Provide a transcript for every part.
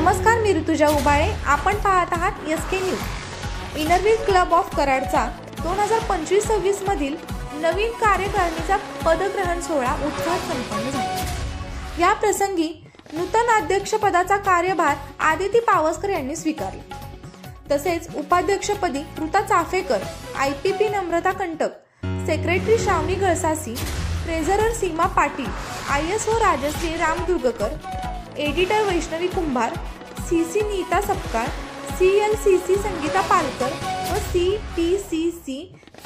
नमस्कार, मी ऋतुजा उबाळे. आपण पाहत आहात SK news. Inner wheel club of कराडचा 2025-26 मधील नवीन कार्यकारिणीचा पदग्रहण सोहळा उत्साहात संपन्न झाला. या प्रसंगी नूतन अध्यक्षपदाचा कार्यभार आदिती पावसकर यांनी स्वीकारला. तसेच उपाध्यक्षपदी ऋता चाफेकर, IPP नम्रता कंटक, सेक्रेटरी श्रावणी गळसासी, ट्रेझरर सीमा पाटील, ISO राजश्री रामदुर्गकर, एडिटर वैष्णवी कुंभार, CC नीता सपकाळ, CLCC संगीता पालकर व CTCC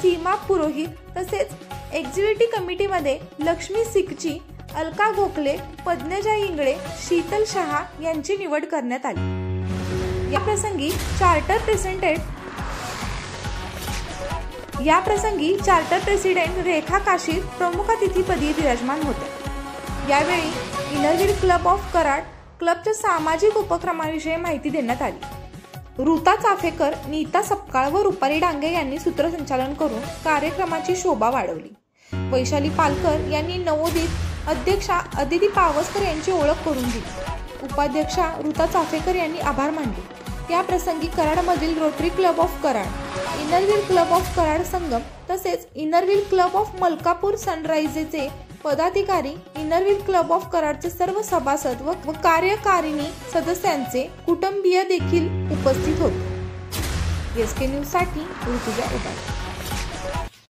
सीमा पुरोहित तसेच एक्झिक्युटिव्ह कमिटीमध्ये लक्ष्मी सिकची, अलका गोखले, पद्मजा इंगळे, शीतल शहा यांची निवड करण्यात आली. या प्रसंगी चार्टर प्रेसिडेंट रेखा काशीद प्रमुख अतिथीपदी विराजमान होते. यावेळी इनरव्हील क्लब ऑफ कराड क्लबच्या सामाजिक उपक्रमाविषयी माहिती देण्यात आली. ऋता चाफेकर, नीता सपकाळ व रुपाली डांगे यांनी सूत्रसंचालन करून कार्यक्रमाची शोभा वाढवली. वैशाली पालकर यांनी नवोदित अध्यक्षा आदिती पावसकर यांची ओळख करून दिली. उपाध्यक्षा ऋता चाफेकर यांनी आभार मानले. या प्रसंगी कराडमधील rotary club of Karad, inner wheel club of Karad Sangam तसेच इनरव्हील क्लब ऑफ मलकापूर सनरायझरचे पदाधिकारी, इनरव्हील क्लब ऑफ कराडचे सर्व सभासद व कार्यकारिणी सदस्यांचे कुटुंबीय देखील उपस्थित होते. एसके न्यूज साठी ऋतुजा उबाळे.